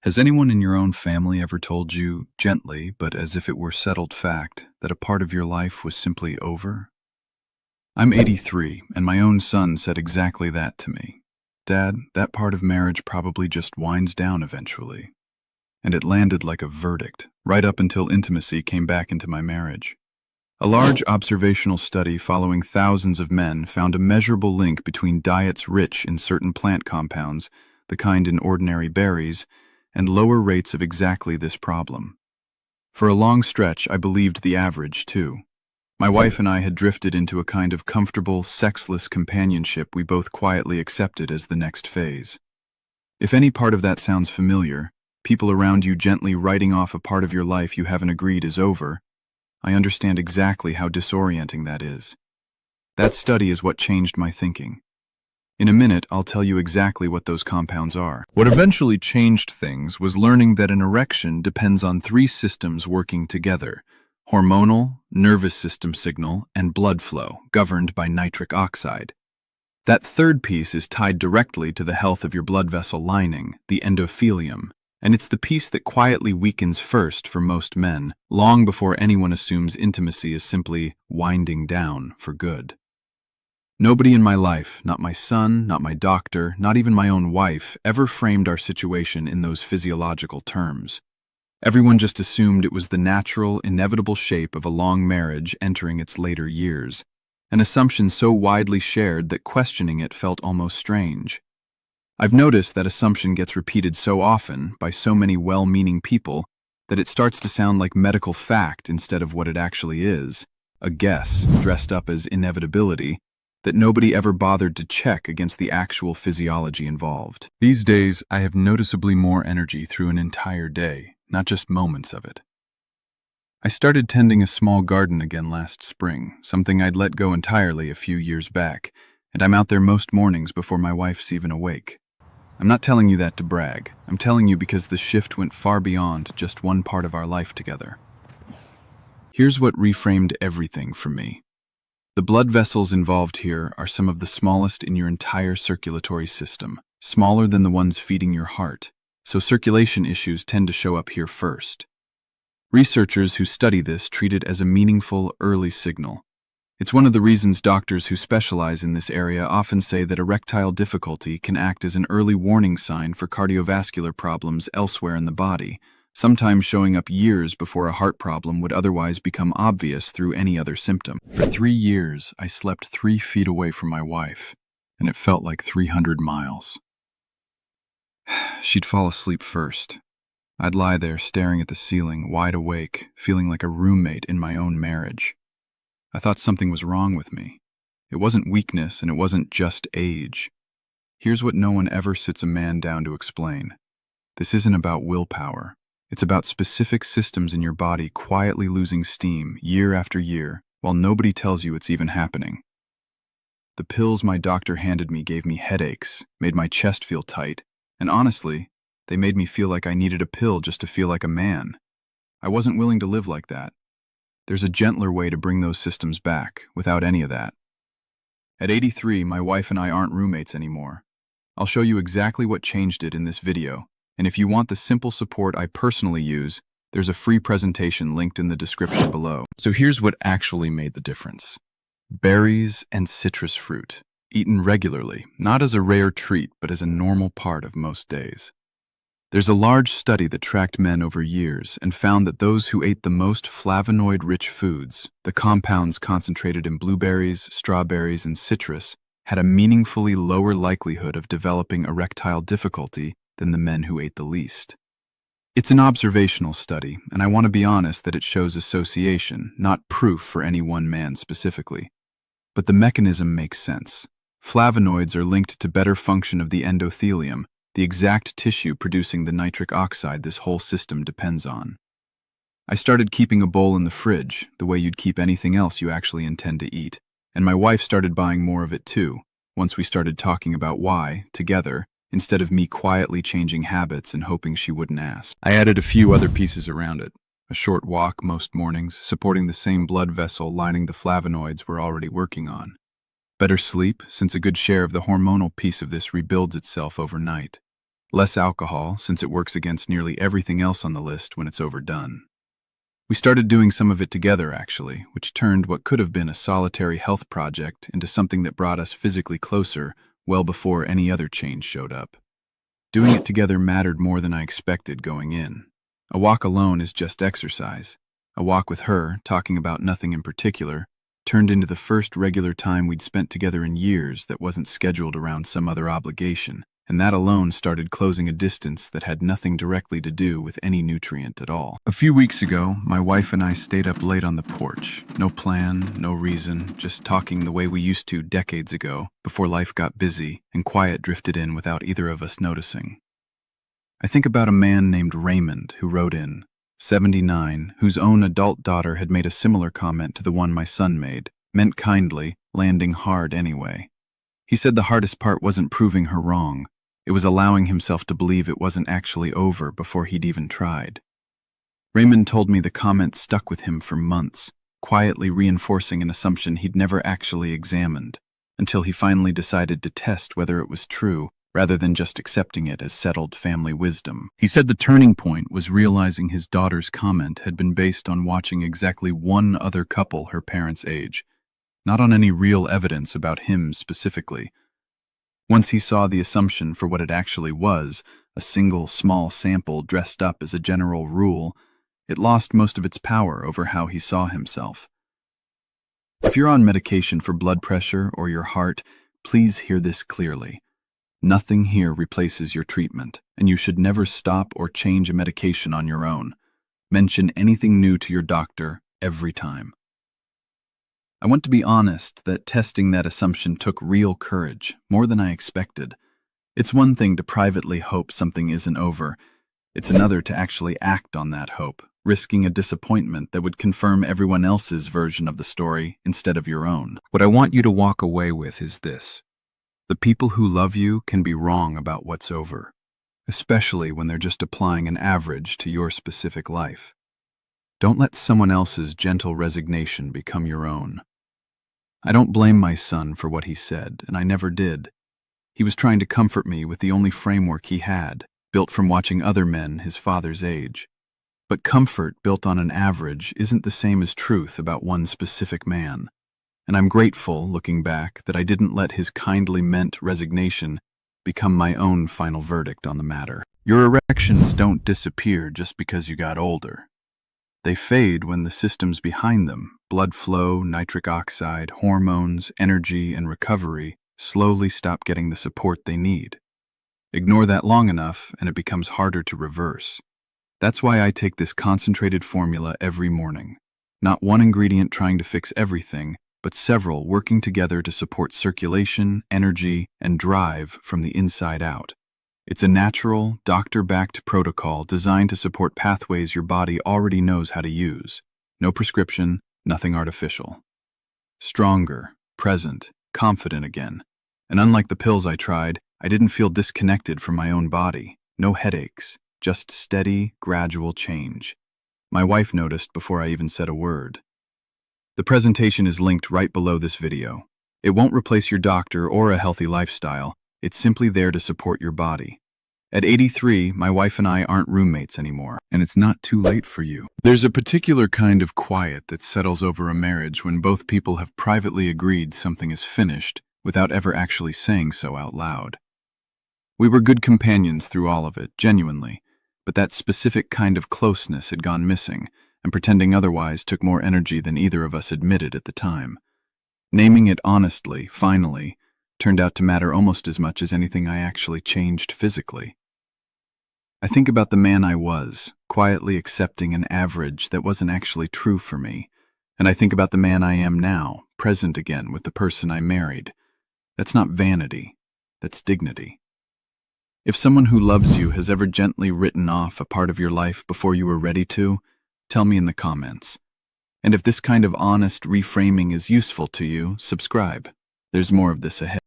Has anyone in your own family ever told you, gently but as if it were settled fact, that a part of your life was simply over? I'm 83, and my own son said exactly that to me. Dad, that part of marriage probably just winds down eventually. And it landed like a verdict, right up until intimacy came back into my marriage. A large observational study following thousands of men found a measurable link between diets rich in certain plant compounds, the kind in ordinary berries, and lower rates of exactly this problem. For a long stretch, I believed the average, too. My wife and I had drifted into a kind of comfortable, sexless companionship we both quietly accepted as the next phase. If any part of that sounds familiar, people around you gently writing off a part of your life you haven't agreed is over, I understand exactly how disorienting that is. That study is what changed my thinking. In a minute, I'll tell you exactly what those compounds are. What eventually changed things was learning that an erection depends on three systems working together: hormonal, nervous system signal, and blood flow, governed by nitric oxide. That third piece is tied directly to the health of your blood vessel lining, the endothelium, and it's the piece that quietly weakens first for most men, long before anyone assumes intimacy is simply winding down for good. Nobody in my life, not my son, not my doctor, not even my own wife, ever framed our situation in those physiological terms. Everyone just assumed it was the natural, inevitable shape of a long marriage entering its later years, an assumption so widely shared that questioning it felt almost strange. I've noticed that assumption gets repeated so often by so many well-meaning people that it starts to sound like medical fact instead of what it actually is, a guess dressed up as inevitability that nobody ever bothered to check against the actual physiology involved. These days, I have noticeably more energy through an entire day, not just moments of it. I started tending a small garden again last spring, something I'd let go entirely a few years back, and I'm out there most mornings before my wife's even awake. I'm not telling you that to brag. I'm telling you because the shift went far beyond just one part of our life together. Here's what reframed everything for me. The blood vessels involved here are some of the smallest in your entire circulatory system, smaller than the ones feeding your heart, so circulation issues tend to show up here first. Researchers who study this treat it as a meaningful, early signal. It's one of the reasons doctors who specialize in this area often say that erectile difficulty can act as an early warning sign for cardiovascular problems elsewhere in the body, sometimes showing up years before a heart problem would otherwise become obvious through any other symptom. For 3 years, I slept 3 feet away from my wife, and it felt like 300 miles. She'd fall asleep first. I'd lie there staring at the ceiling, wide awake, feeling like a roommate in my own marriage. I thought something was wrong with me. It wasn't weakness, and it wasn't just age. Here's what no one ever sits a man down to explain. This isn't about willpower. It's about specific systems in your body quietly losing steam year after year while nobody tells you it's even happening. The pills my doctor handed me gave me headaches, made my chest feel tight, and honestly, they made me feel like I needed a pill just to feel like a man. I wasn't willing to live like that. There's a gentler way to bring those systems back, without any of that. At 83, my wife and I aren't roommates anymore. I'll show you exactly what changed it in this video, and if you want the simple support I personally use, there's a free presentation linked in the description below. So here's what actually made the difference. Berries and citrus fruit, eaten regularly, not as a rare treat, but as a normal part of most days. There's a large study that tracked men over years and found that those who ate the most flavonoid-rich foods, the compounds concentrated in blueberries, strawberries, and citrus, had a meaningfully lower likelihood of developing erectile difficulty than the men who ate the least. It's an observational study, and I want to be honest that it shows association, not proof for any one man specifically. But the mechanism makes sense. Flavonoids are linked to better function of the endothelium, the exact tissue producing the nitric oxide this whole system depends on. I started keeping a bowl in the fridge, the way you'd keep anything else you actually intend to eat, and my wife started buying more of it too, once we started talking about why, together, instead of me quietly changing habits and hoping she wouldn't ask. I added a few other pieces around it. A short walk most mornings, supporting the same blood vessel lining the flavonoids we're already working on. Better sleep, since a good share of the hormonal piece of this rebuilds itself overnight. Less alcohol, since it works against nearly everything else on the list when it's overdone. We started doing some of it together, actually, which turned what could have been a solitary health project into something that brought us physically closer well before any other change showed up. Doing it together mattered more than I expected going in. A walk alone is just exercise. A walk with her, talking about nothing in particular, turned into the first regular time we'd spent together in years that wasn't scheduled around some other obligation, and that alone started closing a distance that had nothing directly to do with any nutrient at all. A few weeks ago, my wife and I stayed up late on the porch. No plan, no reason, just talking the way we used to decades ago, before life got busy and quiet drifted in without either of us noticing. I think about a man named Raymond who wrote in, 79, whose own adult daughter had made a similar comment to the one my son made, meant kindly, landing hard anyway. He said the hardest part wasn't proving her wrong. It was allowing himself to believe it wasn't actually over before he'd even tried. Raymond told me the comment stuck with him for months, quietly reinforcing an assumption he'd never actually examined, until he finally decided to test whether it was true, rather than just accepting it as settled family wisdom. He said the turning point was realizing his daughter's comment had been based on watching exactly one other couple her parents' age, not on any real evidence about him specifically. Once he saw the assumption for what it actually was, a single small sample dressed up as a general rule, it lost most of its power over how he saw himself. If you're on medication for blood pressure or your heart, please hear this clearly. Nothing here replaces your treatment, and you should never stop or change a medication on your own. Mention anything new to your doctor every time. I want to be honest that testing that assumption took real courage, more than I expected. It's one thing to privately hope something isn't over. It's another to actually act on that hope, risking a disappointment that would confirm everyone else's version of the story instead of your own. What I want you to walk away with is this. The people who love you can be wrong about what's over, especially when they're just applying an average to your specific life. Don't let someone else's gentle resignation become your own. I don't blame my son for what he said, and I never did. He was trying to comfort me with the only framework he had, built from watching other men his father's age. But comfort built on an average isn't the same as truth about one specific man. And I'm grateful, looking back, that I didn't let his kindly meant resignation become my own final verdict on the matter. Your erections don't disappear just because you got older. They fade when the systems behind them, blood flow, nitric oxide, hormones, energy, and recovery, slowly stop getting the support they need. Ignore that long enough, and it becomes harder to reverse. That's why I take this concentrated formula every morning. Not one ingredient trying to fix everything, but several working together to support circulation, energy, and drive from the inside out. It's a natural, doctor-backed protocol designed to support pathways your body already knows how to use. No prescription, nothing artificial. Stronger, present, confident again. And unlike the pills I tried, I didn't feel disconnected from my own body. No headaches, just steady, gradual change. My wife noticed before I even said a word. The presentation is linked right below this video. It won't replace your doctor or a healthy lifestyle. It's simply there to support your body. At 83, my wife and I aren't roommates anymore, and it's not too late for you. There's a particular kind of quiet that settles over a marriage when both people have privately agreed something is finished without ever actually saying so out loud. We were good companions through all of it, genuinely, but that specific kind of closeness had gone missing, and pretending otherwise took more energy than either of us admitted at the time. Naming it honestly, finally, turned out to matter almost as much as anything I actually changed physically. I think about the man I was, quietly accepting an average that wasn't actually true for me, and I think about the man I am now, present again with the person I married. That's not vanity, that's dignity. If someone who loves you has ever gently written off a part of your life before you were ready to, tell me in the comments. And if this kind of honest reframing is useful to you, subscribe. There's more of this ahead.